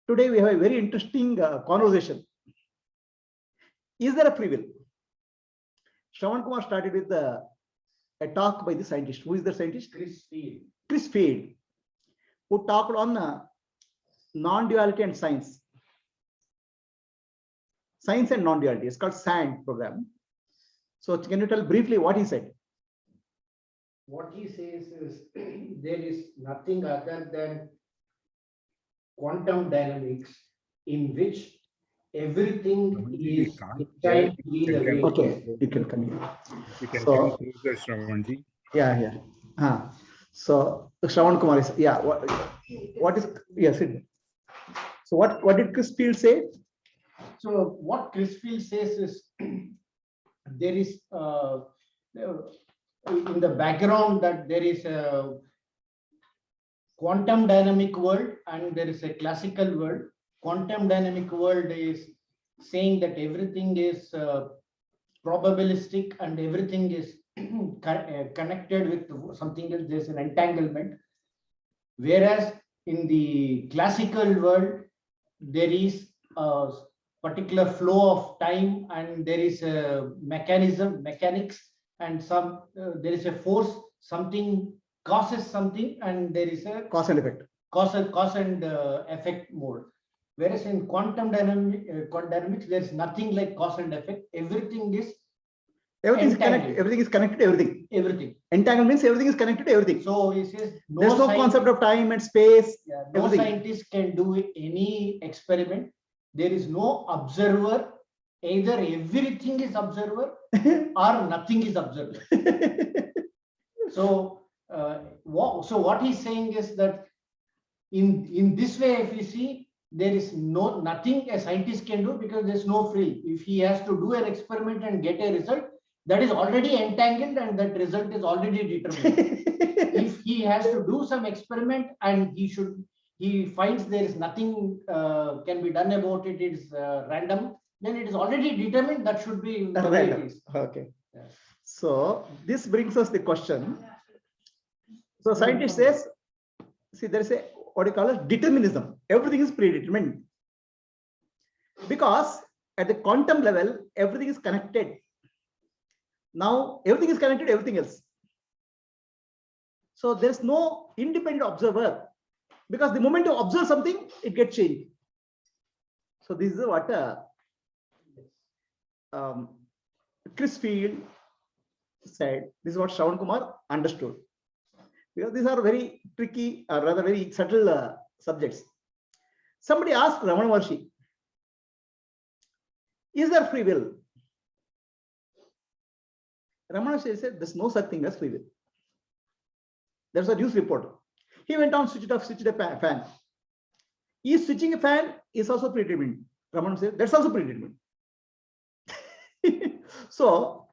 Today we have a very interesting conversation. Is there a free will? Shravan Kumar started with a talk by the scientist. Who is the scientist? Chris Field, who talked on non-duality and science. Science and non-duality. It's called SAND program. So can you tell briefly what he said? What he says is there is nothing other than quantum dynamics in which everything is Okay, you can continue. You can So, come closer, Shravanji. Yeah. So Shravan Kumar is, yeah. What is, yes? So what did Chris Field say? So what Chris Field says is there is in the background that there is a quantum dynamic world and there is a classical world. Quantum dynamic world is saying that everything is probabilistic and everything is connected with something else. There's an entanglement. Whereas in the classical world, there is a particular flow of time and there is a mechanics, and some there is a force, something causes something, and there is a Cause and effect. Cause and effect mode. Whereas in quantum dynamics, there is nothing like cause and effect. Everything is connected. Everything is connected to everything. Everything. Entangled means everything is connected to everything. So he says there's no concept of time and space. Yeah, no scientist can do any experiment. There is no observer. Either everything is observer or nothing is observer. So what he's saying is that in this way, if you see, there is nothing a scientist can do because there's no free. If he has to do an experiment and get a result, that is already entangled and that result is already determined. If he has to do some experiment and he finds there is nothing can be done about it, it's random, then it is already determined that should be the way it is. Okay. Yeah. So this brings us the question. So scientist says, see, there is a what do you call it? Determinism. Everything is predetermined. Because at the quantum level, everything is connected. Now everything is connected to everything else. So there's no independent observer, because the moment you observe something, it gets changed. So this is what Chris Field said. This is what Shravan Kumar understood. Because these are very tricky, or rather very subtle subjects. Somebody asked Ramana Maharshi, is there free will? Ramana Maharshi said, there's no such thing as free will. There's a news reporter. He went on, switched a fan. Is switching a fan is also predetermined. Ramana said, that's also predetermined. So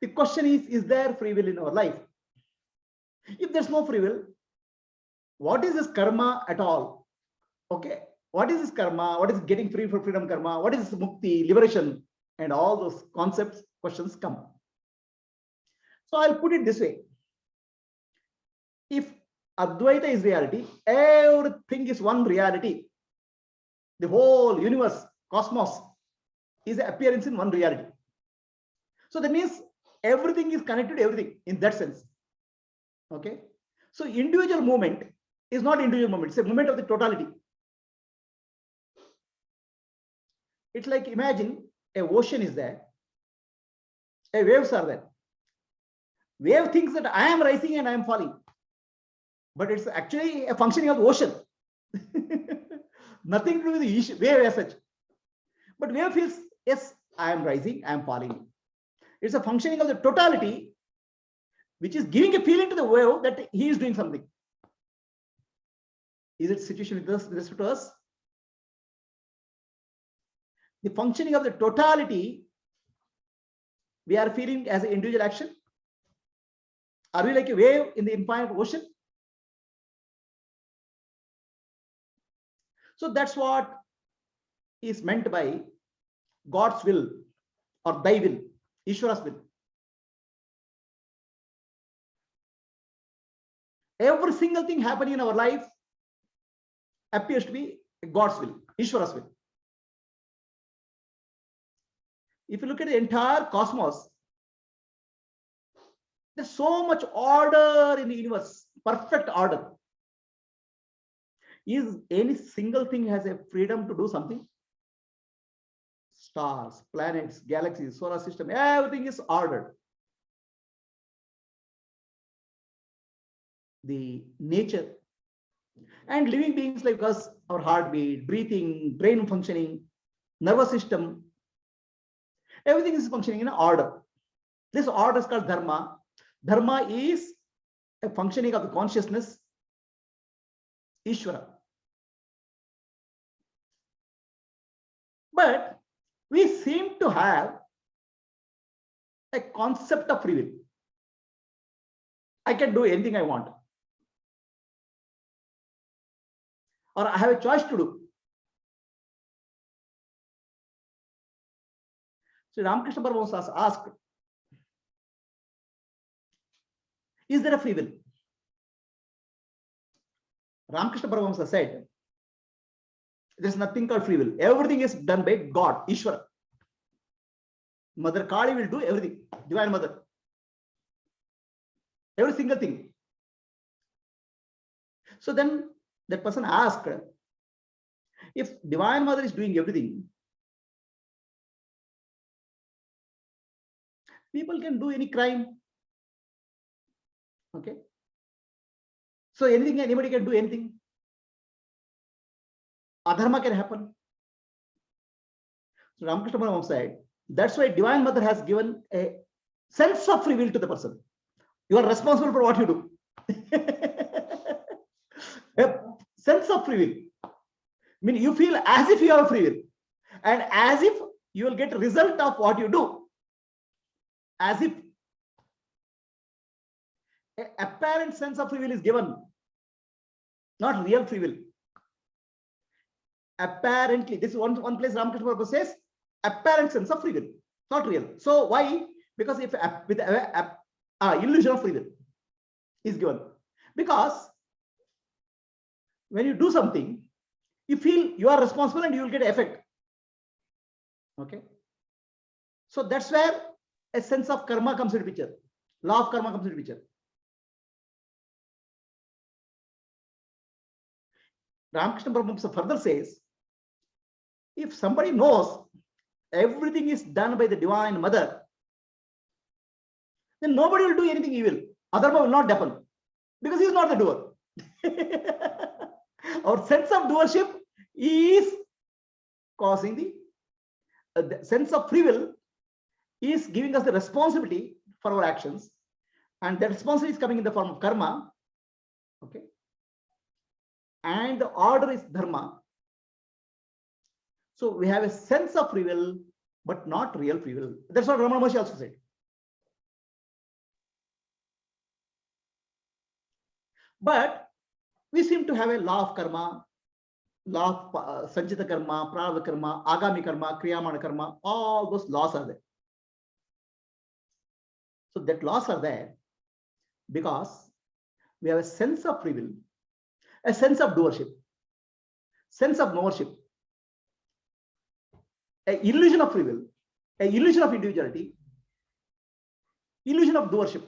the question is there free will in our life? If there's no free will, what is this karma at all? Okay, what is this karma? What is getting free for freedom karma? What is mukti, liberation? And all those concepts, questions come. So I'll put it this way. If Advaita is reality, everything is one reality. The whole universe, cosmos, is an appearance in one reality. So that means everything is connected to everything in that sense. Okay. So individual movement is not individual movement, it's a movement of the totality. It's like, imagine a ocean is there, waves are there. Wave thinks that I am rising and I am falling, but it's actually a functioning of the ocean. Nothing to do with the wave as such. But wave feels, yes, I am rising, I am falling. It's a functioning of the totality, which is giving a feeling to the wave that he is doing something. Is it situation with respect to us? The functioning of the totality, we are feeling as an individual action. Are we like a wave in the infinite ocean? So that's what is meant by God's will or thy will, Ishvara's will. Every single thing happening in our life appears to be God's will, Ishvara's will. If you look at the entire cosmos, there's so much order in the universe, perfect order. Is any single thing has a freedom to do something? Stars, planets, galaxies, solar system, everything is ordered. The nature and living beings like us, our heartbeat, breathing, brain functioning, nervous system, everything is functioning in order. This order is called dharma. Dharma is a functioning of the consciousness, Ishvara. But we seem to have a concept of free will. I can do anything I want, or I have a choice to do. So Ramakrishna Paramahamsa asked, is there a free will? Ramakrishna Paramahamsa said, there's nothing called free will. Everything is done by God, Ishvara. Mother Kali will do everything, Divine Mother. Every single thing. So then that person asked, if Divine Mother is doing everything, people can do any crime. Okay. So anything, anybody can do anything. Adharma can happen. So Ramakrishna Paramahamsa said, that's why Divine Mother has given a sense of free will to the person. You are responsible for what you do. A sense of free will. I mean, you feel as if you have free will, and as if you will get a result of what you do. As if an apparent sense of free will is given, not real free will. Apparently, this is one place Ramakrishna Paramahamsa says, apparent sense of free will, not real. So why? Because if with illusion of free will is given, because when you do something, you feel you are responsible and you will get effect. Okay. So that's where a sense of karma comes into picture. Law of karma comes into picture. Ramakrishna Paramahamsa further says, if somebody knows everything is done by the Divine Mother, then nobody will do anything evil. Adharma will not happen because he is not the doer. Our sense of doership is causing the sense of free will is giving us the responsibility for our actions, and that responsibility is coming in the form of karma. Okay. And the order is dharma. So we have a sense of free will, but not real free will. That's what Ramana Maharshi also said. But we seem to have a law of karma, law of sanchita karma, prarabdha karma, agami karma, kriyamana karma. All those laws are there. So that laws are there because we have a sense of free will, a sense of doership, sense of knowership, an illusion of free will, an illusion of individuality, illusion of doership.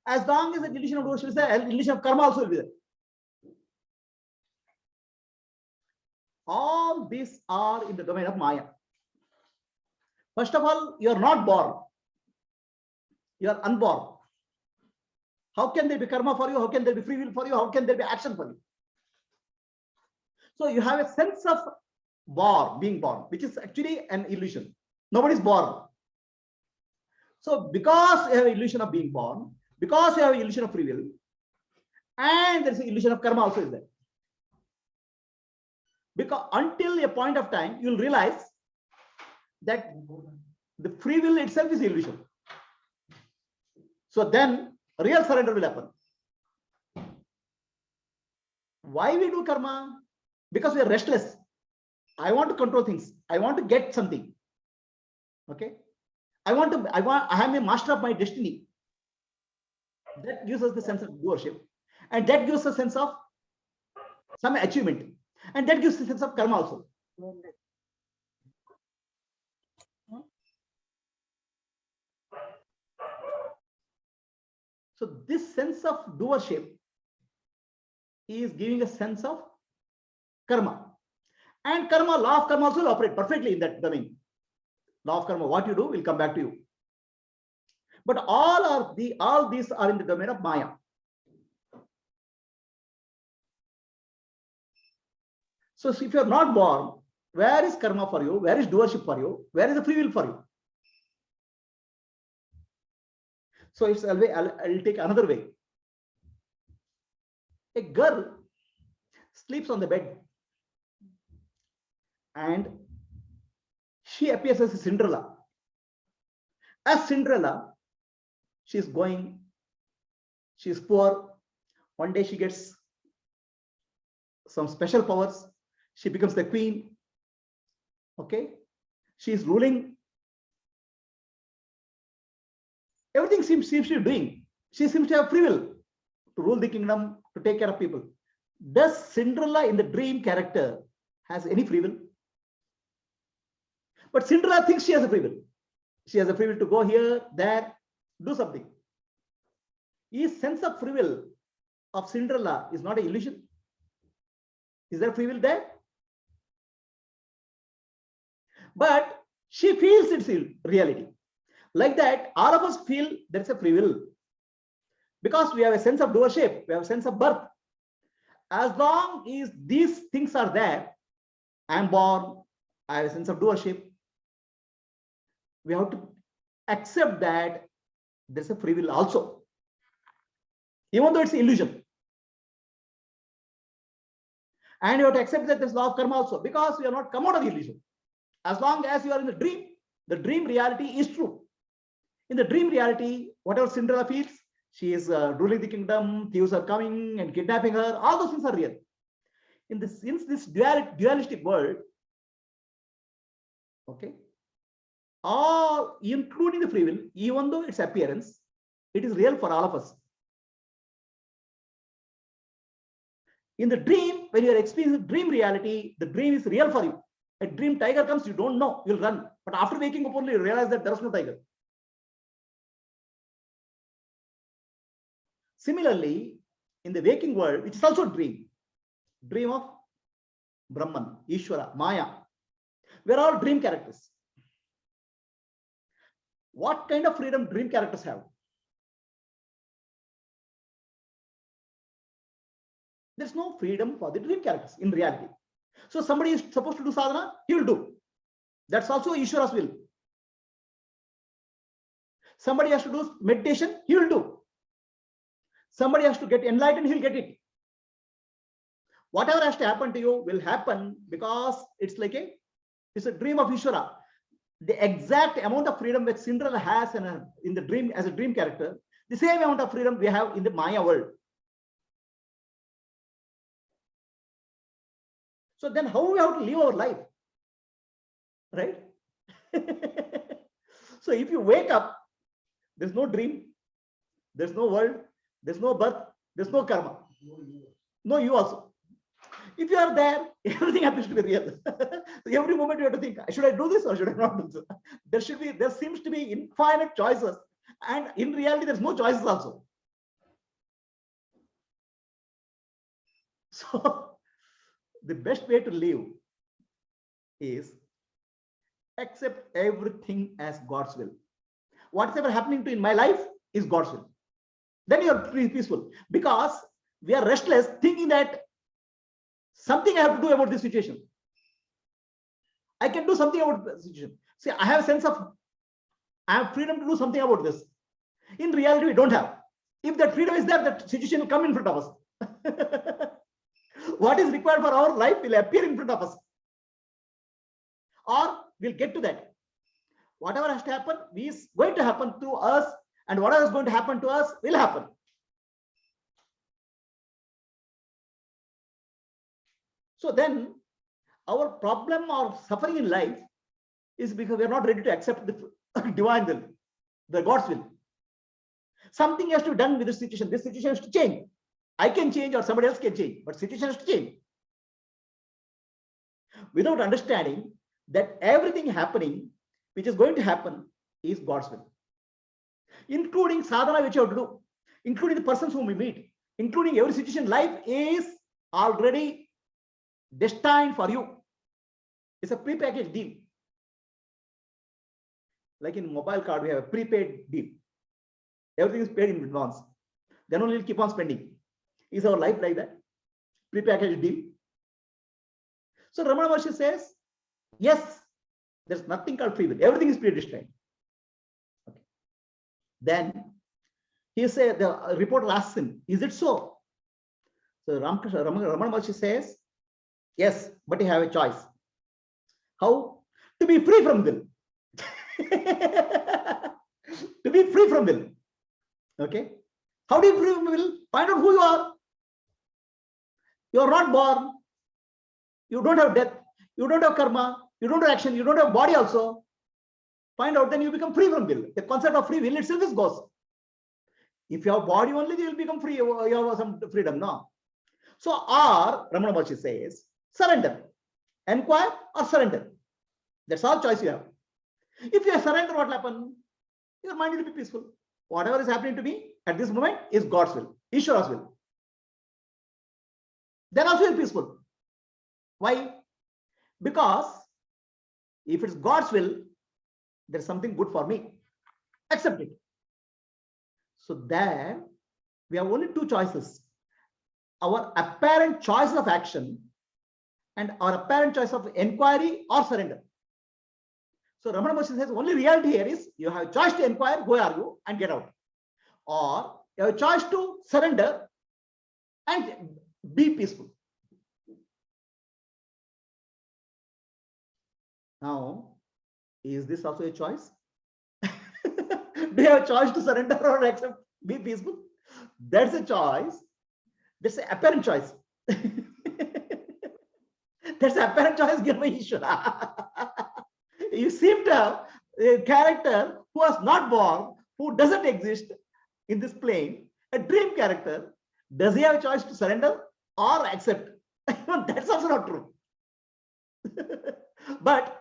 As long as the illusion of doership is there, illusion of karma also will be there. All these are in the domain of Maya. First of all, you are not born. You are unborn. How can there be karma for you? How can there be free will for you? How can there be action for you? So you have a sense of being born, which is actually an illusion. Nobody is born. So because you have an illusion of being born, because you have an illusion of free will, and there is an illusion of karma also is there. Because until a point of time, you will realize that the free will itself is illusion. So then real surrender will happen. Why we do karma? Because we are restless. I want to control things. I want to get something. Okay. I am a master of my destiny. That gives us the sense of doership, and that gives us a sense of some achievement. And that gives a sense of karma also. So this sense of doership is giving a sense of karma. And karma, law of karma also will operate perfectly in that domain. Law of karma, what you do will come back to you. But all these are in the domain of Maya. So if you are not born, where is karma for you? Where is doership for you? Where is the free will for you? So it's a way, I'll take another way. A girl sleeps on the bed and she appears as a Cinderella. As Cinderella, she's poor. One day she gets some special powers. She becomes the queen. Okay. She is ruling. Everything seems to be doing. She seems to have free will to rule the kingdom, to take care of people. Does Cinderella in the dream character has any free will? But Cinderella thinks she has a free will. She has a free will to go here, there, do something. Is sense of free will of Cinderella is not an illusion? Is there free will there? But she feels it's reality. Like that, all of us feel there is a free will. Because we have a sense of doership, we have a sense of birth. As long as these things are there, I am born, I have a sense of doership, we have to accept that there's a free will also. Even though it's an illusion. And you have to accept that there's law of karma also, because we are not come out of the illusion. As long as you are in the dream reality is true. In the dream reality, whatever Cinderella feels, she is ruling the kingdom, thieves are coming and kidnapping her, all those things are real. Since this dualistic world, okay, all including the free will, even though its appearance, it is real for all of us. In the dream, when you are experiencing dream reality, the dream is real for you. A dream tiger comes, you don't know, you'll run. But after waking up only, you realize that there is no tiger. Similarly, in the waking world, it is also a dream of Brahman, Ishvara, Maya. We are all dream characters. What kind of freedom dream characters have? There's no freedom for the dream characters in reality. So somebody is supposed to do sadhana, he will do. That's also Ishvara's will. Somebody has to do meditation, he will do. Somebody has to get enlightened, he'll get it. Whatever has to happen to you will happen because it's a dream of Ishvara. The exact amount of freedom that Cinderella has in the dream as a dream character, the same amount of freedom we have in the Maya world. So then how we have to live our life? Right? So if you wake up, there's no dream, there's no world, there's no birth, there's no karma. No you also. If you are there, everything happens to be real. So every moment you have to think, should I do this or should I not do this? There seems to be infinite choices. And in reality, there's no choices also. So the best way to live is accept everything as God's will. Whatever happening to in my life is God's will. Then you are peaceful, because we are restless thinking that something I have to do about this situation. I can do something about the situation. See, I have a sense of, I have freedom to do something about this. In reality, we don't have. If that freedom is there, that situation will come in front of us. What is required for our life will appear in front of us. Or we'll get to that. Whatever has to happen is going to happen to us, and whatever is going to happen to us will happen. So then our problem or suffering in life is because we are not ready to accept the divine will, the God's will. Something has to be done with this situation. This situation has to change. I can change or somebody else can change, but situation has to change. without understanding that everything happening, which is going to happen, is God's will, including sadhana which you have to do, including the persons whom we meet, including every situation. Life is already destined for you. It's a prepackaged deal. Like in mobile card, we have a prepaid deal. Everything is paid in advance. Then only we'll keep on spending. Is our life like that? Prepackaged deal. So Ramana Maharshi says, yes, there's nothing called free will. Everything is predestined. Okay. Then he said, the reporter asks him, is it so? So Ramana Maharshi says, yes, but you have a choice. How? To be free from will. To be free from will. Okay. How do you free from will? Find out who you are. You are not born. You don't have death. You don't have karma. You don't have action. You don't have body also. Find out, then you become free from will. The concept of free will itself is ghost. If you have body only, you will become free. You have some freedom. No. So, or Ramana Maharshi says, surrender. Enquire or surrender. That's all choice you have. If you surrender, what will happen? Your mind will be peaceful. Whatever is happening to me at this moment is God's will, Ishvara's will. Then also you're peaceful. Why? Because if it's God's will, there's something good for me. Accept it. So there we have only two choices. Our apparent choice of action and our apparent choice of inquiry or surrender. So Ramana Maharshi says only reality here is you have a choice to inquire, who are you, and get out. Or you have a choice to surrender and be peaceful. Now, is this also a choice? Do you have a choice to surrender or accept, be peaceful? That's a choice. That's an apparent choice. That's an apparent choice given by Ishvara. You seem to have a character who was not born, who doesn't exist in this plane, a dream character. Does he have a choice to surrender or accept? That's also not true. But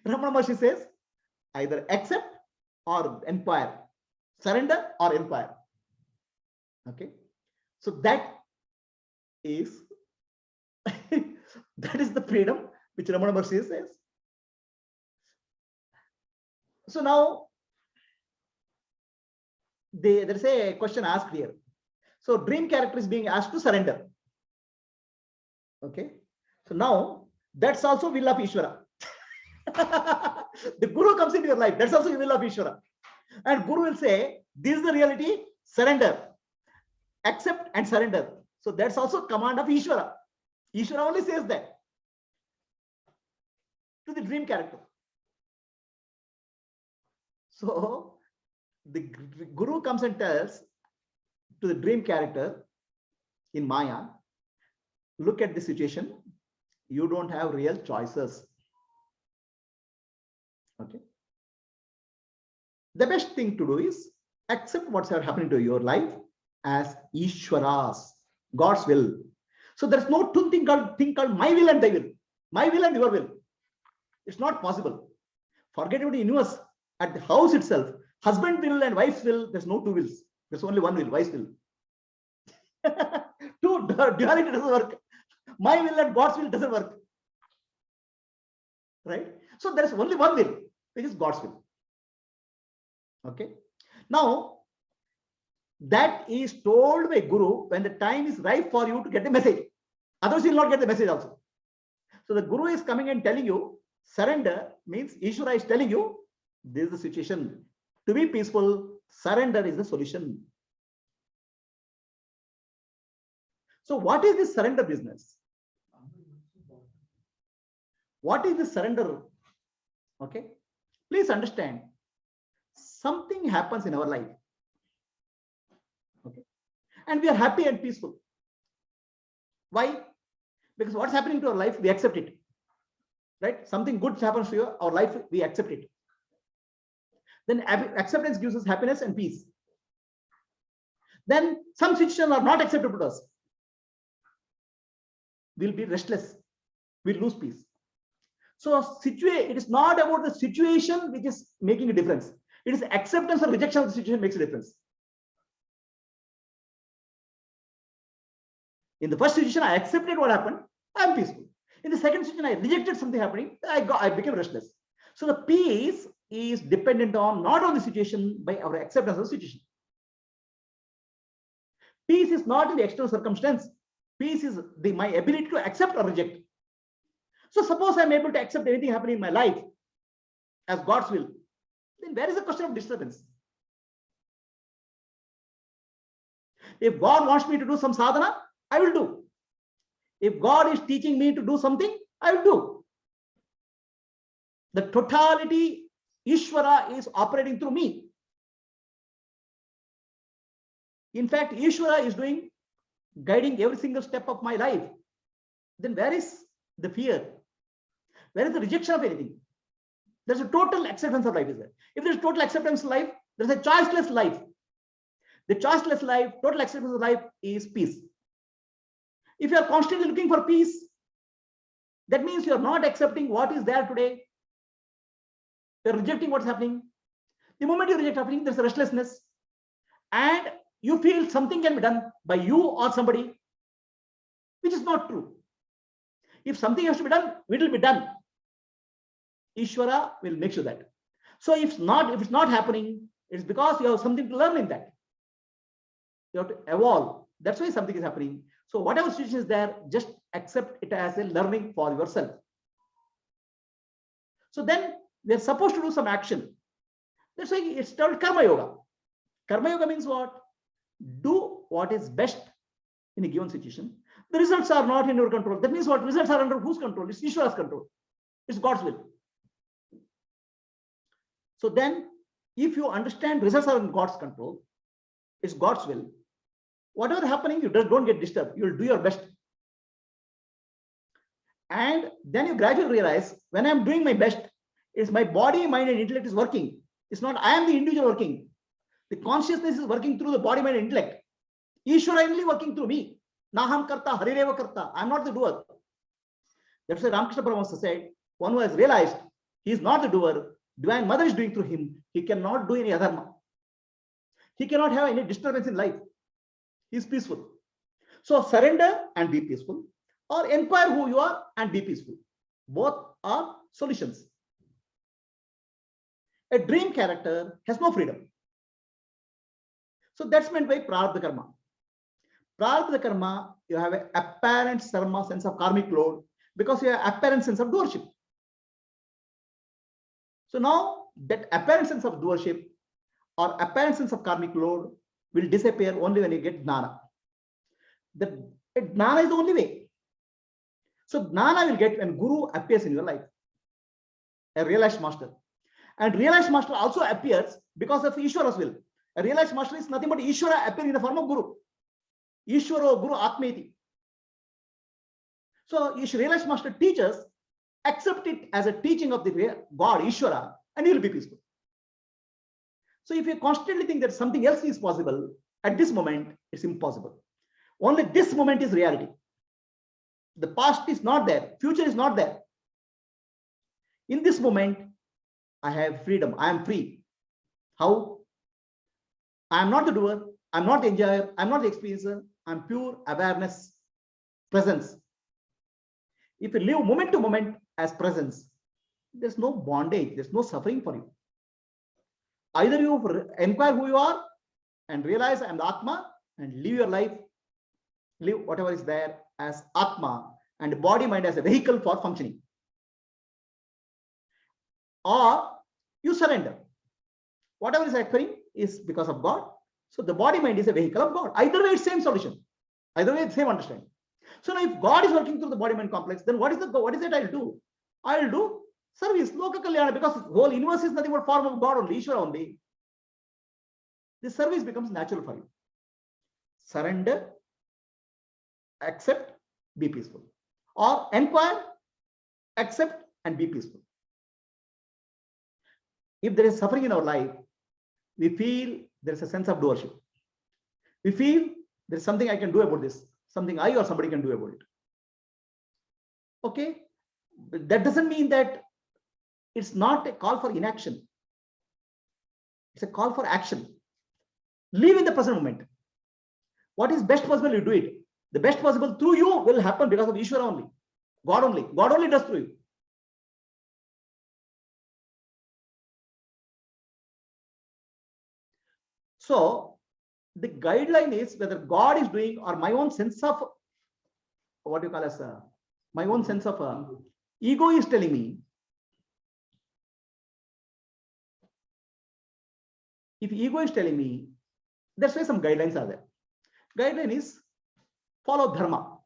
Ramana Maharshi says either accept or inquire, surrender or inquire. Okay, so that is that is the freedom which Ramana Maharshi says. So now there is a question asked here. So dream character is being asked to surrender. Okay, so now that's also will of Ishvara. The Guru comes into your life. That's also the will of Ishvara. And Guru will say, this is the reality, surrender. Accept and surrender. So that's also command of Ishvara. Ishvara only says that to the dream character. So the Guru comes and tells to the dream character in Maya, look at the situation. You don't have real choices. Okay. The best thing to do is accept what's happening to your life as Ishvara's, God's will. So there's no thing called my will and thy will, my will and your will. It's not possible. Forget about the universe. At the house itself, husband will and wife's will, there's no two wills. There's only one will, wife's will. Two duality doesn't work. My will and God's will doesn't work. Right? So there's only one will, which is God's will. Okay. Now, that is told by Guru when the time is ripe for you to get the message. Otherwise, you will not get the message also. So the Guru is coming and telling you, surrender means Ishvara is telling you, this is the situation. To be peaceful, surrender is the solution. So what is this surrender business? What is this surrender? Okay. Please understand, something happens in our life. Okay. And we are happy and peaceful. Why? Because what's happening to our life, we accept it. Right? Something good happens to you, our life, we accept it. Then acceptance gives us happiness and peace. Then some situations are not acceptable to us. We'll be restless. We'll lose peace. So it is not about the situation which is making a difference. It is acceptance or rejection of the situation makes a difference. In the first situation, I accepted what happened. I am peaceful. In the second situation, I rejected something happening. I became restless. So the peace is dependent on not on the situation, by our acceptance of the situation. Peace is not in the external circumstance. Peace is my ability to accept or reject. So suppose I'm able to accept anything happening in my life as God's will, then where is the question of disturbance? If God wants me to do some sadhana, I will do. If God is teaching me to do something, I will do. The totality, Ishvara, is operating through me. In fact, Ishvara is guiding every single step of my life. Then where is the fear? Where is the rejection of anything? There's a total acceptance of life, is there? If there's total acceptance of life, there's a choiceless life. The choiceless life, total acceptance of life is peace. If you are constantly looking for peace, that means you are not accepting what is there today. You're rejecting what's happening. The moment you reject happening, there's a restlessness. And you feel something can be done by you or somebody, which is not true. If something has to be done, it will be done. Ishvara will make sure that. So if it's not happening, it's because you have something to learn in that. You have to evolve. That's why something is happening. So whatever situation is there, just accept it as a learning for yourself. So then we are supposed to do some action. That's why it's called karma yoga. Karma yoga means what? Do what is best in a given situation. The results are not in your control. That means what? Results are under whose control? It's Ishvara's control. It's God's will. So then, if you understand results are in God's control, it's God's will. Whatever happening, you just don't get disturbed. You'll do your best. And then you gradually realize, when I'm doing my best, it's my body, mind, and intellect is working. It's not I am the individual working. The consciousness is working through the body, mind, and intellect. Ishvara only working through me. Naham karta, harireva karta. I'm not the doer. That's why Ramakrishna Paramahamsa said, one who has realized he is not the doer, Divine Mother is doing through him. He cannot do any adharma. He cannot have any disturbance in life. He is peaceful. So surrender and be peaceful, or inquire who you are and be peaceful. Both are solutions. A dream character has no freedom. So that's meant by prarabdha karma. Prarabdha karma, you have an apparent sarma sense of karmic load because you have apparent sense of doership. So now that apparent sense of doership or apparent sense of karmic load will disappear only when you get jnana. The jnana is the only way. So jnana will get when Guru appears in your life, a realized master. And realized master also appears because of Ishvara's will. A realized master is nothing but Ishvara appearing in the form of Guru. Ishvara Guru Atmeti. So realized master teaches, accept it as a teaching of the God, Ishvara, and you will be peaceful. So if you constantly think that something else is possible, at this moment, it's impossible. Only this moment is reality. The past is not there. Future is not there. In this moment, I have freedom. I am free. How? I am not the doer. I'm not the enjoyer. I'm not the experiencer. I'm pure awareness, presence. If you live moment to moment as presence, there's no bondage. There's no suffering for you. Either you inquire who you are and realize I'm the Atma and live your life, live whatever is there as Atma and body mind as a vehicle for functioning. Or you surrender. Whatever is occurring is because of God. So the body mind is a vehicle of God. Either way, it's same solution. Either way, it's same understanding. So now if God is working through the body mind complex, then what is it I'll do? I'll do service, loka kalyana, because the whole universe is nothing but form of God only, Ishvara only. This service becomes natural for you. Surrender, accept, be peaceful. Or inquire, accept, and be peaceful. If there is suffering in our life, we feel there is a sense of doership. We feel there is something I can do about this, something I or somebody can do about it. Okay, That doesn't mean that it's not a call for inaction. It's a call for action. Live in the present moment. What is best possible, you do it. The best possible through you will happen because of Ishvara only. God only. God only does through you. So the guideline is whether God is doing or my own sense of what you call as my own sense of ego is telling me. If ego is telling me, that's why some guidelines are there. Guideline is follow dharma.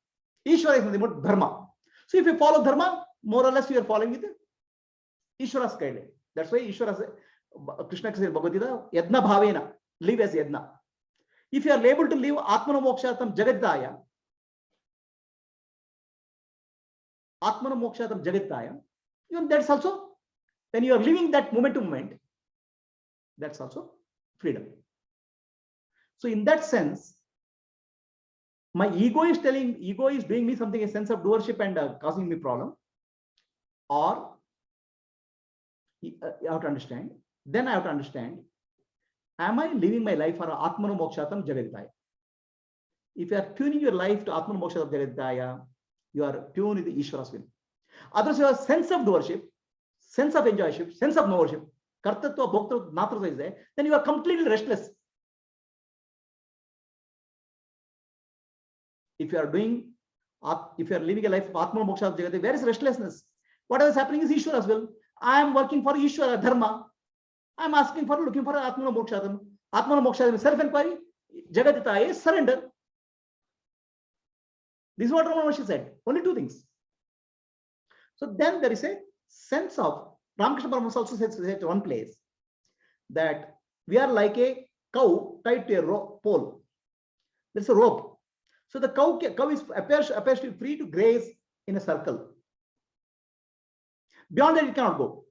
Ishvara is nothing but dharma. So if you follow dharma, more or less you are following with Ishvara's guideline. That's why Ishvara says, Krishna says in Bhagavad Gita, yadna bhavena, live as yadna. If you are able to live Atmana Mokshatam Jagadaya, Atmana Mokshatam Jagadaya, even that's also, when you are living that moment to moment, that's also freedom. So in that sense, my ego is doing me something, a sense of doership and causing me problem. Or you have to understand, then I have to understand, am I living my life for Atmana Mokshatam Jagadaya? If you are tuning your life to Atmana Mokshatam Jagadaya, you are tuned with the Ishvara's will. Otherwise, you have sense of doership, sense of enjoyship, sense of knowership, kartatva, bhoktatva, natratva is there, then you are completely restless. If you are living a life of Atmana Mokshatam Jagadaya, where is restlessness? Whatever is happening is Ishvara's will. I am working for Ishvara, Dharma. I am looking for Atmana Mokshatam. Atmana Mokshatam is self-enquiry. Jagadita is surrender. This is what Ramana Maharshi said. Only two things. So then there is a sense of, Ramakrishna Paramahansa also says at one place that we are like a cow tied to a pole. There's a rope. So the cow appears to be free to graze in a circle. Beyond that, it cannot go.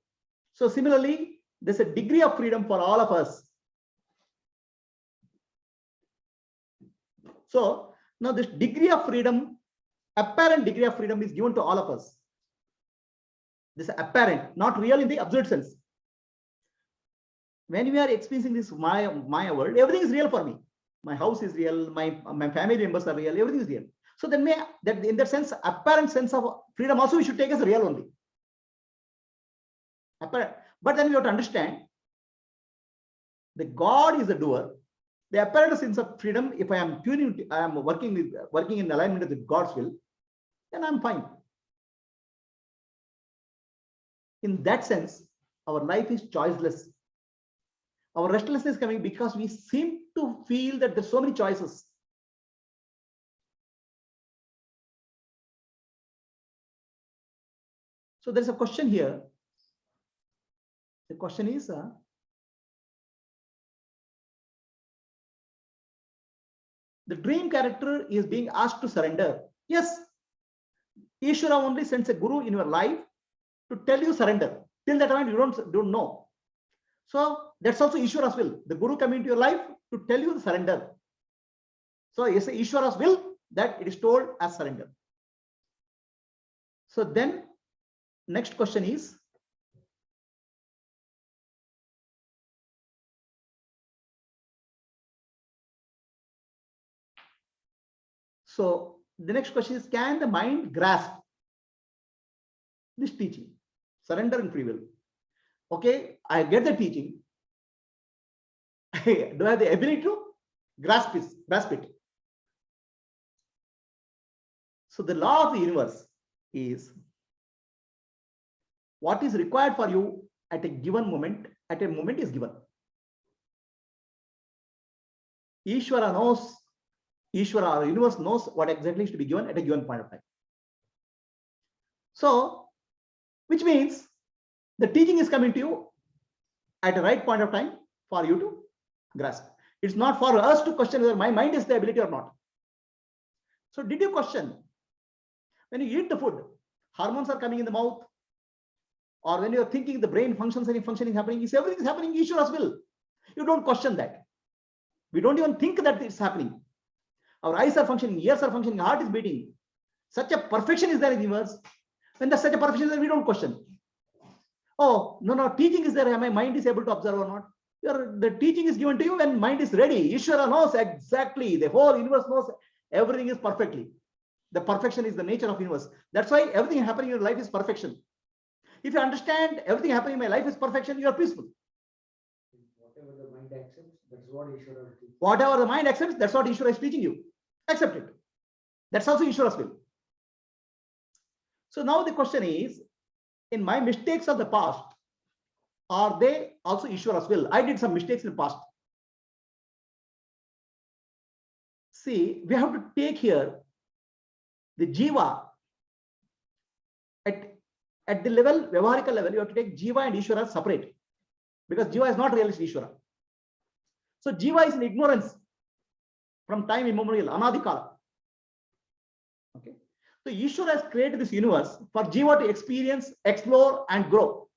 So similarly, there's a degree of freedom for all of us. So now this degree of freedom, apparent degree of freedom is given to all of us. This is apparent, not real in the absolute sense. When we are experiencing this Maya world, everything is real for me. My house is real, my family members are real, everything is real. So then in that sense, apparent sense of freedom also we should take as real only. Apparent. But then we have to understand that God is the doer. The apparent sense of freedom, if I am working in alignment with God's will, then I'm fine. In that sense, our life is choiceless. Our restlessness is coming because we seem to feel that there's so many choices. So there's a question here. The question is, the dream character is being asked to surrender. Yes, Ishvara only sends a guru in your life to tell you surrender. Till that time, you don't know. So that's also Ishvara's will. The guru coming into your life to tell you the surrender. So it's Ishvara's will that it is told as surrender. So then, next question is, so the next question is, can the mind grasp this teaching? Surrender and free will. Okay, I get the teaching. Do I have the ability to grasp it? So the law of the universe is what is required for you at a given moment, at a moment is given. Ishvara knows, Ishvara or universe knows what exactly is to be given at a given point of time. So, which means the teaching is coming to you at the right point of time for you to grasp. It's not for us to question whether my mind has the ability or not. So did you question when you eat the food, hormones are coming in the mouth, or when you're thinking the brain functions, any function is happening, is everything is happening Ishvara's will. You don't question that. We don't even think that it's happening. Our eyes are functioning, ears are functioning, heart is beating. Such a perfection is there in the universe. When there's such a perfection, then we don't question. Oh, no, teaching is there. My mind is able to observe or not. The teaching is given to you when mind is ready. Ishvara knows exactly. The whole universe knows everything is perfectly. The perfection is the nature of universe. That's why everything happening in your life is perfection. If you understand everything happening in my life is perfection, you are peaceful. Whatever the mind accepts, that's what Ishvara is teaching. Whatever the mind accepts, that's what Ishvara is teaching you. Accept it. That's also Ishvara's will. So now the question is, in my mistakes of the past, are they also Ishvara's will? I did some mistakes in the past. See, we have to take here the jiva at the level, Vyavaharical level, you have to take jiva and Ishvara separate, because jiva is not really Ishvara. So jiva is in ignorance from time immemorial, anadikala. Okay. So Ishvara has created this universe for jiva to experience, explore, and grow.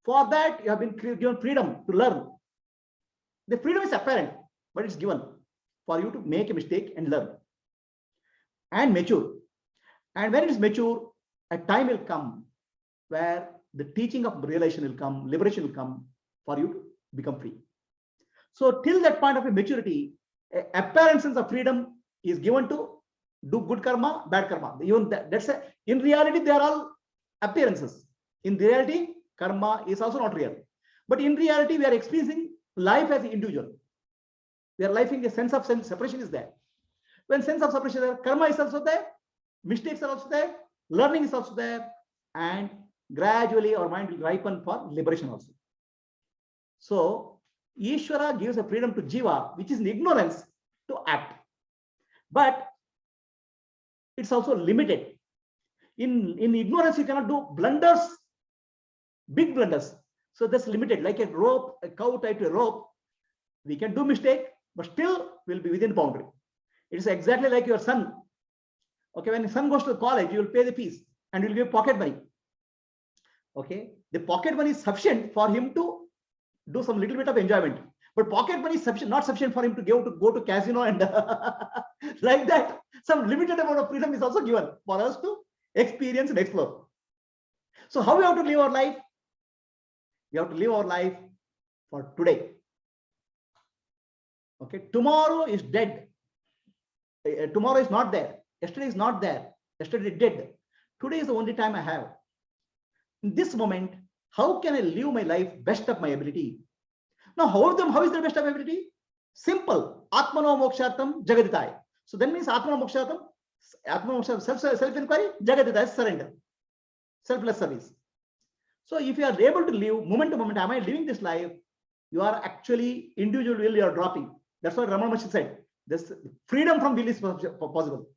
For that, you have been given freedom to learn. The freedom is apparent, but it's given for you to make a mistake and learn and mature. And when it is mature, a time will come where the teaching of realization will come, liberation will come for you to become free. So till that point of a maturity, a apparent sense of freedom is given to do good karma, bad karma. Even that's in reality, they are all appearances. In reality, karma is also not real. But in reality, we are experiencing life as an individual. We are living a sense of separation is there. When sense of separation is there, karma is also there, mistakes are also there, learning is also there, and gradually our mind will ripen for liberation also. So Ishvara gives a freedom to jiva, which is in ignorance, to act. But it's also limited. In ignorance, you cannot do blunders, big blunders. So that's limited, like a rope, a cow tied to a rope. We can do mistake, but still will be within boundary. It is exactly like your son. Okay, when your son goes to college, you will pay the fees and you will give pocket money. Okay, the pocket money is sufficient for him to do some little bit of enjoyment. But pocket money is sufficient, not sufficient for him to go to casino and like that. Some limited amount of freedom is also given for us to experience and explore. So how we have to live our life? We have to live our life for today. Okay, tomorrow is dead. Tomorrow is not there. Yesterday is not there. Yesterday dead. Today is the only time I have. In this moment, how can I live my life best of my ability? Now, how is the best of ability? Simple. Atmano mokshatam jagaditaya. So that means Atmano mokshatam, self-enquiry, jagaditaya, surrender. Selfless service. So if you are able to live moment to moment, am I living this life? You are actually individual will, you are dropping. That's what Ramana Maharshi said. This freedom from will is possible.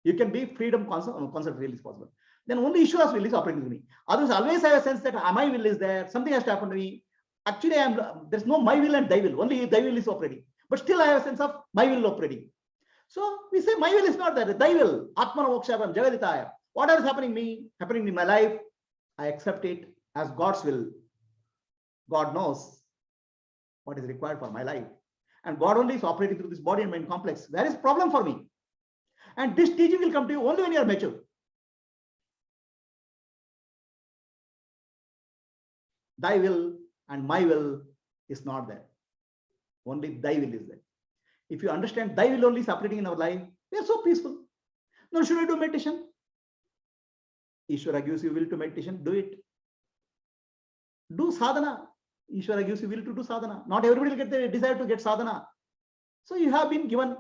You can be freedom concept will is possible. Then only Ishvara's will is operating with me. Others always have a sense that my will is there, something has to happen to me. Actually, there's no my will and thy will, only thy will is operating. But still I have a sense of my will operating. So we say my will is not there, thy will, Atmana mokshatam jagaditaya. Whatever is happening in my life, I accept it as God's will. God knows what is required for my life. And God only is operating through this body and mind complex. There is problem for me. And this teaching will come to you only when you are mature. Thy will and my will is not there. Only thy will is there. If you understand thy will only is operating in our life, we are so peaceful. Now, should I do meditation? Ishvara gives you will to meditation, do it. Do sadhana. Ishvara gives you will to do sadhana. Not everybody will get the desire to get sadhana. So you have been given.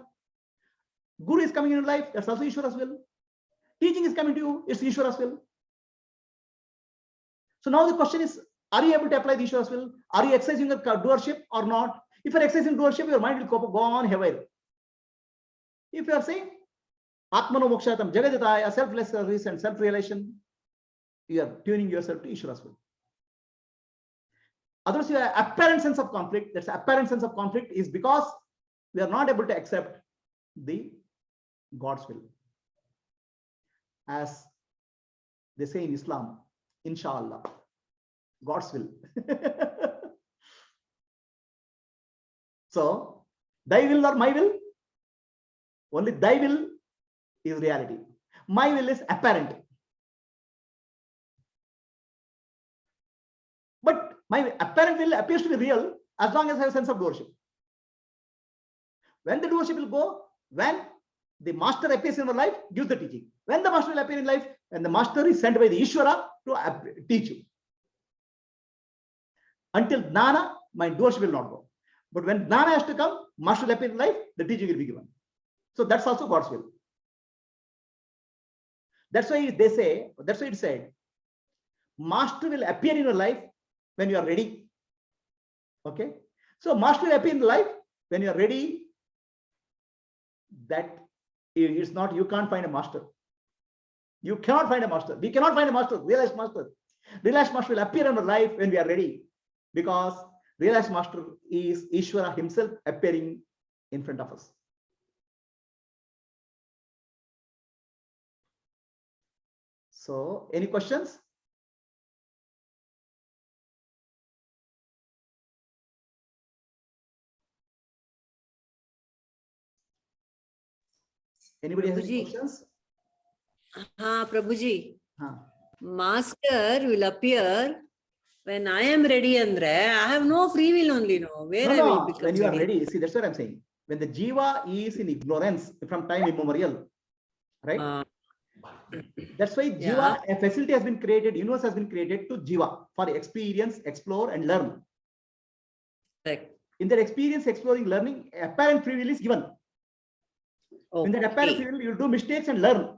Guru is coming in your life, that's also Ishvara's will. Teaching is coming to you, it's Ishvara's will. So now the question is, are you able to apply the Ishvara's will? Are you exercising your doership or not? If you're exercising doership, your mind will go on haywire. If you are saying, Atmano mokshatam jagaditaya, selfless service and self-realization, you are tuning yourself to Ishvara's will. Otherwise, you have apparent sense of conflict. That's apparent sense of conflict is because we are not able to accept the God's will. As they say in Islam, inshallah, God's will. So, thy will or my will? Only thy will is reality. My will is apparent. But my apparent will appears to be real as long as I have a sense of doership. When the doership will go, when the master appears in your life, gives the teaching. When the master will appear in life, when the master is sent by the Ishvara to teach you. Until Jnana, my doership will not go. But when Jnana has to come, master will appear in life, the teaching will be given. So that's also God's will. That's why they say, that's why it said, master will appear in your life when you are ready. Okay. So master will appear in life when you are ready. That is not, you can't find a master. You cannot find a master. We cannot find a master, realized master. Realized master will appear in our life when we are ready. Because realized master is Ishvara himself appearing in front of us. So, any questions? Anybody has any Prabhuji. questions? Prabhuji. Huh. Master will appear when I am ready, Andre. I have no free will only, no. Where I will become when you are ready. ready, see, that's what I'm saying. When the jiva is in ignorance from time immemorial, right? That's why jiva, a facility has been created, universe has been created to jiva for experience, explore, and learn. Correct. In that experience, exploring, learning, apparent free will is given. Okay. In that apparent free will, you'll do mistakes and learn.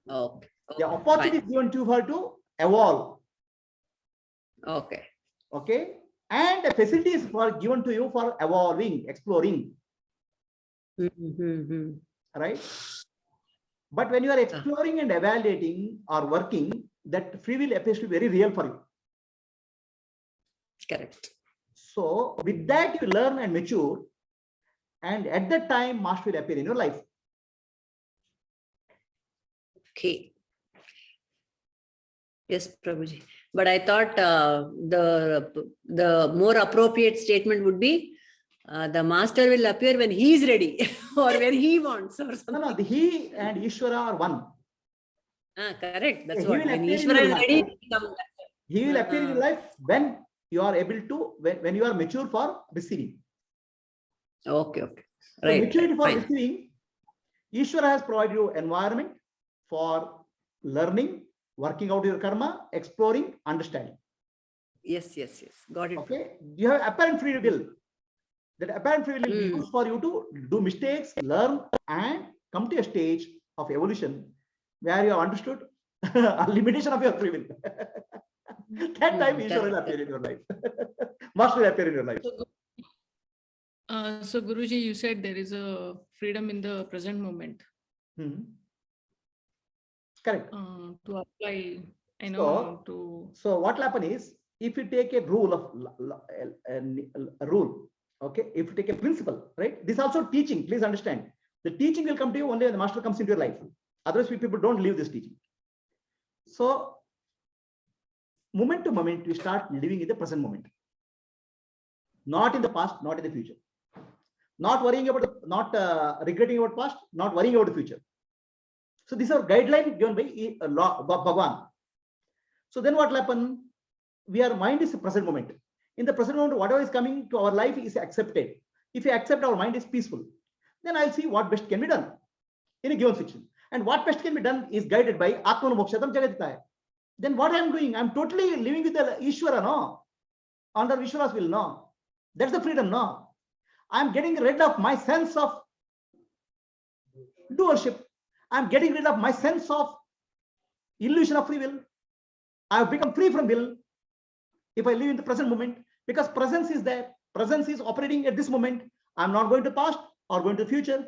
Okay. The opportunity is given to her to evolve. Okay. Okay. And the facilities for given to you for evolving, exploring. Right? But when you are exploring and evaluating or working, that free will appears to be very real for you. Correct. So with that, you learn and mature. And at that time, master will appear in your life. Okay. Yes, Prabhuji. But I thought the more appropriate statement would be the master will appear when he is ready or when he wants or something. No, he and Ishvara are one. Correct. That's He what. will When appear in Ishvara your is life. ready, He will appear in your life when you are able to, when you are mature for receiving. Okay, okay. So Right. maturity for Fine. receiving, Ishvara has provided you environment for learning, working out your karma, exploring, understanding. Yes, yes, yes. Got it. Okay. You have apparent free will. That apparent free will will be used for you to do mistakes, learn, and come to a stage of evolution where you have understood a limitation of your free will. That time Ishvara will appear in your life. Master will appear in your life. So Guruji, you said there is a freedom in the present moment. Correct. To apply, I So, know to. So what will happen is, if you take a rule of a rule, okay, if you take a principle, right? This is also teaching. Please understand, the teaching will come to you only when the master comes into your life. Otherwise, people don't leave this teaching. So, moment to moment, we start living in the present moment, not in the past, not in the future. Not worrying about, not regretting about past, not worrying about the future. So these are guidelines given by Bhagwan. So then what will happen? Our mind is the present moment. In the present moment, whatever is coming to our life is accepted. If we accept, our mind is peaceful. Then I'll see what best can be done in a given situation. And what best can be done is guided by Atma Jagaditaya. Then what I'm doing, I'm totally living with the Ishvara, no? Under Ishvara's will, no? That's the freedom, no? I'm getting rid of my sense of doership. I'm getting rid of my sense of illusion of free will. I've become free from will if I live in the present moment, because presence is there. Presence is operating at this moment. I'm not going to past or going to future.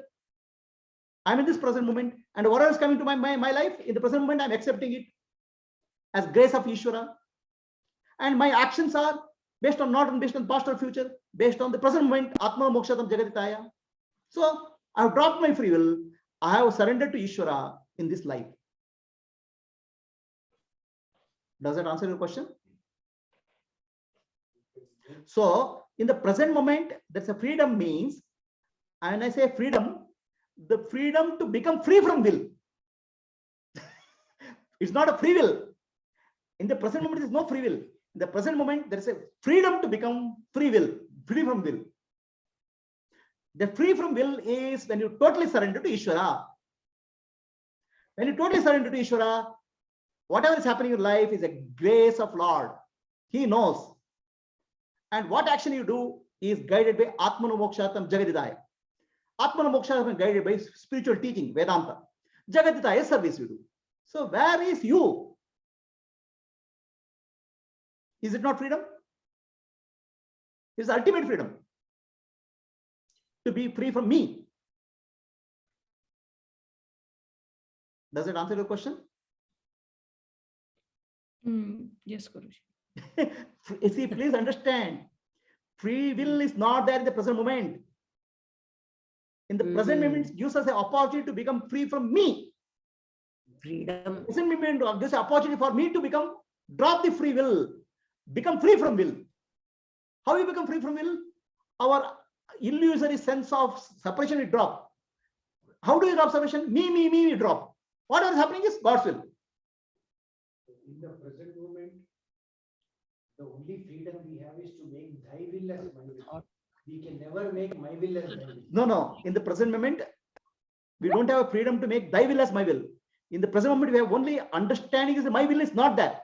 I'm in this present moment, and whatever is coming to my life in the present moment, I'm accepting it as grace of Ishvara. And my actions are based on, not based on past or future, based on the present moment, Atma Mokshatam Jagaditaya. So I've dropped my free will. I have surrendered to Ishvara in this life. Does that answer your question? So in the present moment, that's a freedom means, and I say freedom, the freedom to become free from will. It's not a free will. In the present moment, there is no free will. In the present moment, there is a freedom to become free will, free from will. The free from will is when you totally surrender to Ishvara. When you totally surrender to Ishvara, whatever is happening in your life is a grace of Lord. He knows. And what action you do is guided by Atma Mokshatam Jagadidaya. Atma Mokshatam is guided by spiritual teaching, Vedanta. Jagadidaya service you do. So where is you? Is it not freedom? It's ultimate freedom. To be free from me. Does it answer your question? Yes, Guruji. See, please understand. Free will is not there in the present moment. In the present moment, it gives us an opportunity to become free from me. Freedom. Present moment gives an opportunity for me to become, drop the free will, become free from will. How you become free from will? Our illusory sense of separation will drop. How do you drop separation? Me, we drop. Whatever is happening is God's will. In the present moment, the only freedom we have is to make thy will as my will. We can never make my will as thy will. No. In the present moment, we don't have a freedom to make thy will as my will. In the present moment, we have only understanding is my will is not that.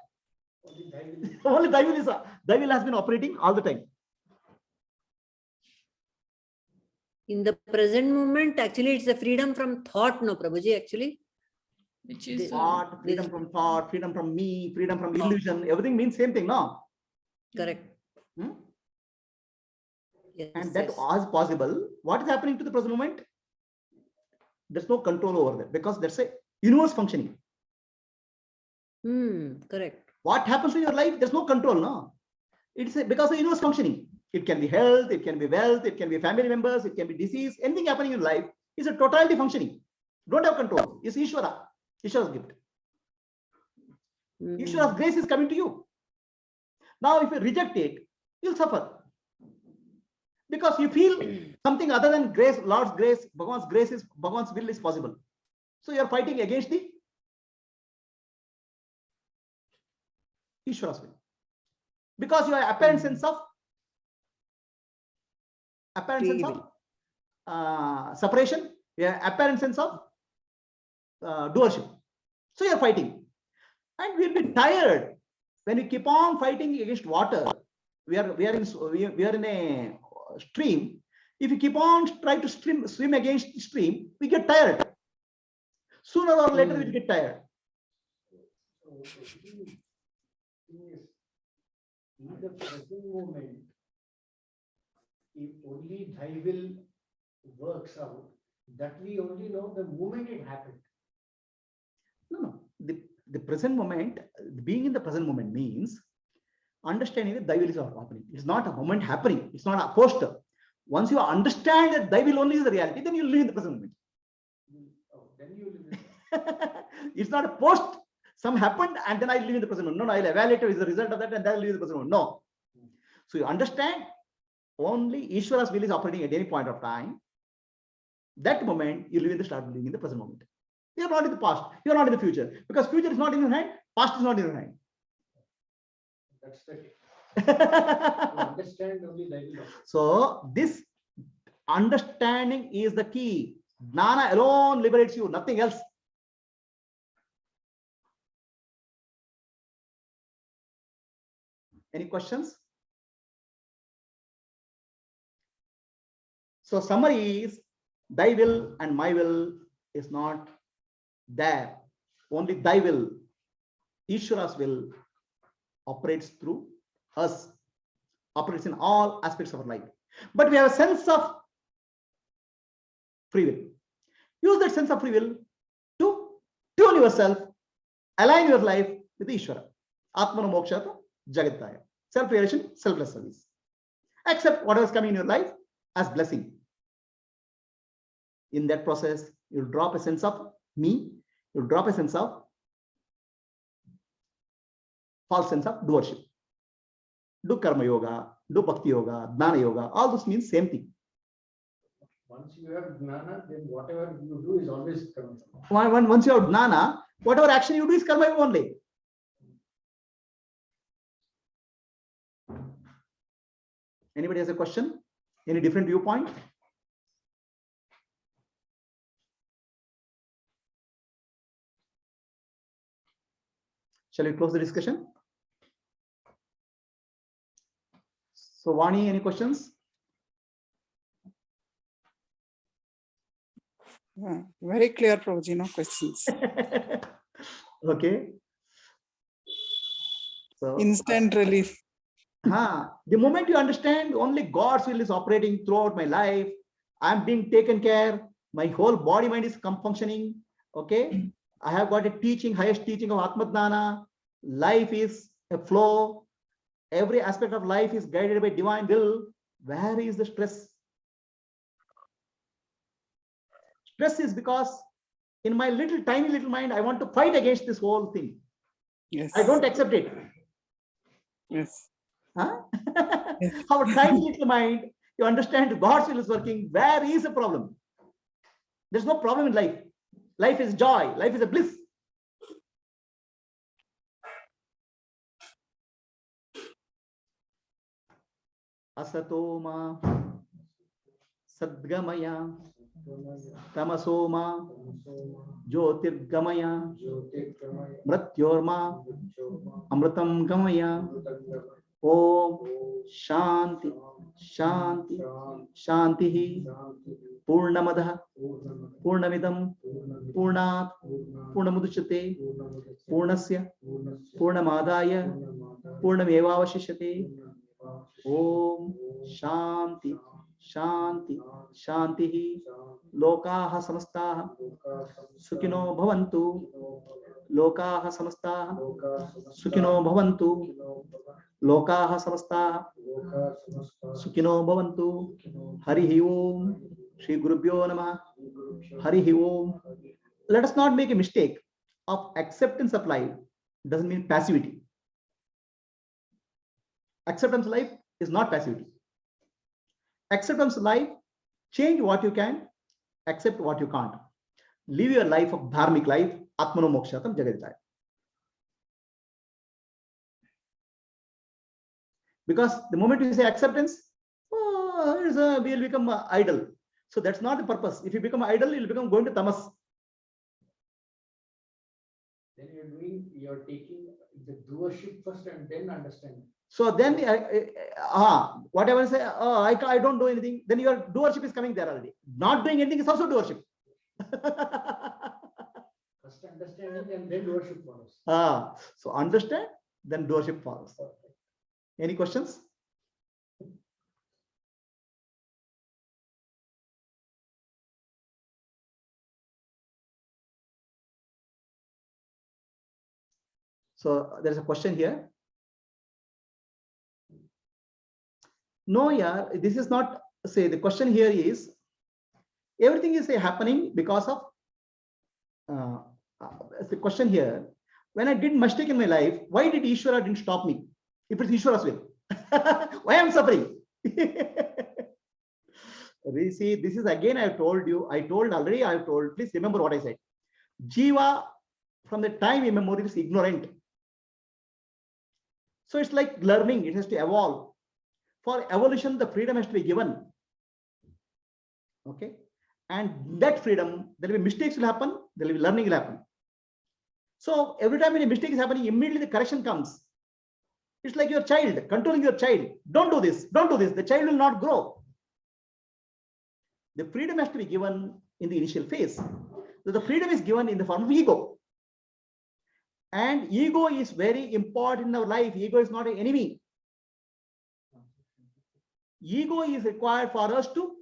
Only thy will. Only thy will has been operating all the time. In the present moment, actually, it's the freedom from thought, no, Prabhuji, actually. Which is Thought, freedom from thought, freedom from me, freedom from illusion, everything means same thing, no? Correct. Yes, And that yes. was possible. What is happening to the present moment? There's no control over that because that's a universe functioning. Correct. What happens in your life? There's no control, no? It's because the universe functioning. It can be health, it can be wealth, it can be family members, it can be disease. Anything happening in life is a totality functioning. Don't have control. It's Ishvara. Ishvara's gift. Ishvara's grace is coming to you. Now, if you reject it, you'll suffer. Because you feel something other than grace, Lord's grace, Bhagwan's will is possible. So you're fighting against the Ishvara's will. Because you have apparent sense of separation, you have apparent sense of doership. So you're fighting. And we'll be tired when we keep on fighting against water. We are in a stream. If you keep on trying to swim against the stream, we get tired. Sooner or later, we'll get tired. In the present moment, if only thy will works out, that we only know the moment it happened. No. The present moment, being in the present moment means understanding that thy will is happening. It's not a moment happening. It's not a poster. Once you understand that thy will only is the reality, then you live in the present moment. Oh, then you live. It's not a post. Some happened and then I live in the present moment. No, I'll evaluate is the result of that and then I'll live in the present moment. No. So you understand only Ishvara's will is operating at any point of time. That moment you start living in the present moment. You are not in the past. You are not in the future. Because future is not in your hand. Past is not in your hand. That's the to understand only thy will. So this understanding is the key. Jnana alone liberates you, nothing else. Any questions? So summary is thy will and my will is not there. Only thy will, Ishvara's will operates through us, operates in all aspects of our life. But we have a sense of free will. Use that sense of free will to tune yourself, align your life with Ishvara. Atmana Mokshata Jagataya. Self-realization, selfless service. Accept whatever is coming in your life as blessing. In that process, you'll drop a sense of me, you'll drop a sense of false sense of doership. Do karma yoga, do bhakti yoga, jnana yoga, all this means same thing. Once you have jnana, then whatever you do is always karma. Once you have jnana, Whatever action you do is karma only. Anybody has a question? Any different viewpoint? Shall we close the discussion? So, Vani, any questions? Very clear, Prabhuji, no questions. Okay. So, Instant relief. the moment you understand only God's will is operating throughout my life, I'm being taken care, my whole body mind is functioning. Okay. I have got a teaching, highest teaching of Atma Dhyana. Life is a flow. Every aspect of life is guided by divine will. Where is the stress? Stress is because in my tiny little mind, I want to fight against this whole thing. Yes. I don't accept it. Yes. Huh? Yes. Our tiny little mind, you understand God's will is working. Where is the problem? There's no problem in life. Life is joy. Life is a bliss. Asatoma Sadgamaya Tamasoma Jyotirgamaya Mrityorma Amritam Gamaya. Om Shanti Shanti Shanti Purnamadah Purnamidam Purnat Purnamudachyate Purnasya Purnamadaya Purnamevavashishyate. Om Shanti Shanti Shanti Lokaha Samastaha Sukhino Bhavantu Lokaha Samastaha Sukhino Bhavantu Lokaha Samastaha Sukhino Bhavantu. Harihi Om. Shri Gurubhyo Namah. Harihi Om. Let us not make a mistake of acceptance of life. Doesn't mean passivity. Acceptance of life is not passivity. Acceptance of life, change what you can, accept what you can't. Live your life of dharmic life, Atmano Mokshatam Jagadjaya. Because the moment you say acceptance, we'll become idle. So that's not the purpose. If you become idle, you'll become going to tamas. Then you're taking the doership first and then understanding. So then, whatever I say, I don't do anything, then your doership is coming there already. Not doing anything is also doership. First understanding and then doership follows. So understand, then doership follows. Any questions? So there's a question here. No, yeah, this is not, say, the question here is, everything is happening because of, the question here, when I did mistake in my life, why did Ishvara didn't stop me? If it's Ishvara's will, why I'm suffering? You see, this is again, I've told you, I've told, please remember what I said. Jiva, from the time immemorial, is ignorant. So it's like learning, it has to evolve. For evolution, the freedom has to be given. Okay. And that freedom, there will be mistakes will happen, there will be learning will happen. So every time when a mistake is happening, immediately the correction comes. It's like your child, controlling your child. Don't do this, don't do this. The child will not grow. The freedom has to be given in the initial phase. So the freedom is given in the form of ego. And ego is very important in our life. Ego is not an enemy. Ego is required for us to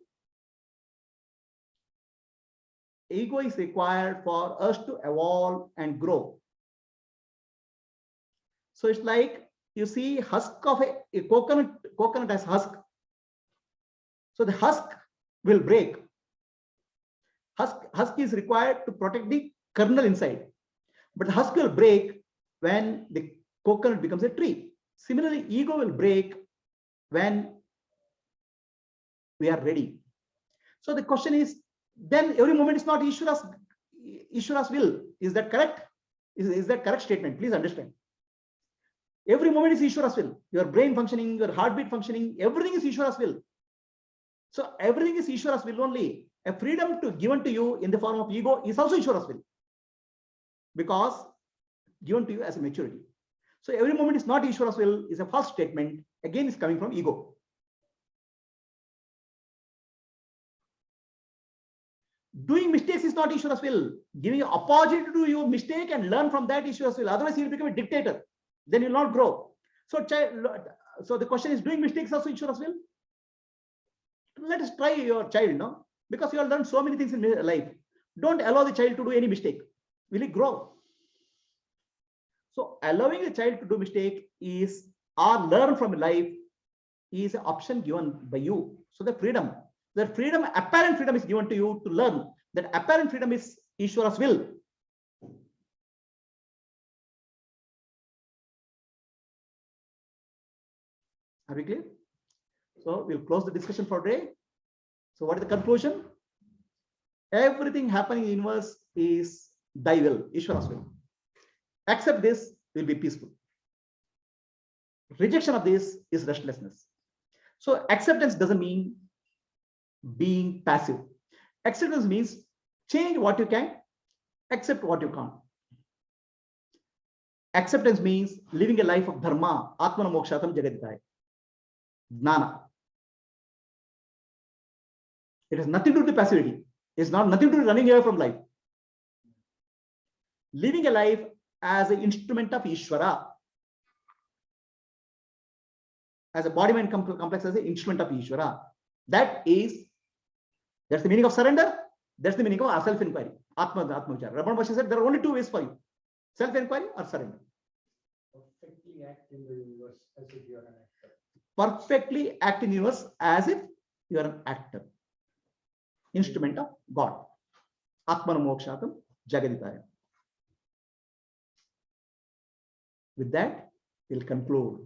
evolve and grow. So it's like, you see, husk of a coconut has husk. So the husk will break. Husk is required to protect the kernel inside. But the husk will break when the coconut becomes a tree. Similarly, ego will break when we are ready. So the question is, then every moment is not Ishvara's will. Is that correct? Is that correct statement? Please understand. Every moment is Ishvara's will. Your brain functioning, your heartbeat functioning, everything is Ishvara's will. So everything is Ishvara's will only. A freedom to given to you in the form of ego is also Ishvara's will, because given to you as a maturity. So every moment is not Ishvara's will is a false statement. Again, is coming from ego. Doing mistakes is not Ishvara's will. Giving an opportunity to do your mistake and learn from that Ishvara's will. Otherwise, you will become a dictator. Then you will not grow. So, so the question is, doing mistakes also Ishvara's will? Let us try your child, no? Because you have learned so many things in life. Don't allow the child to do any mistake. Will he grow? So allowing a child to do mistake is, or learn from life, is an option given by you. So the freedom, apparent freedom is given to you to learn. That apparent freedom is Ishvara's will. Are we clear? So we'll close the discussion for today. So what is the conclusion? Everything happening in the universe is thy will, Ishvara's will. Accept this, will be peaceful. Rejection of this is restlessness. So acceptance doesn't mean being passive. Acceptance means change what you can, accept what you can't. Acceptance means living a life of dharma, Atma mokshatam jagaditaya, jnana. It has nothing to do with passivity. It's not nothing to do with running away from life. Living a life as an instrument of Ishvara, as a body mind complex as an instrument of Ishvara. That's the meaning of surrender. That's the meaning of self-enquiry. Atma Vichara. Ramana Maharshi said there are only two ways for you: self-enquiry or surrender. Perfectly act in the universe as if you are an actor. Perfectly act in the universe as if you are an actor. Instrument of God. Atma mokshatam jagaditaya. With that, we'll conclude.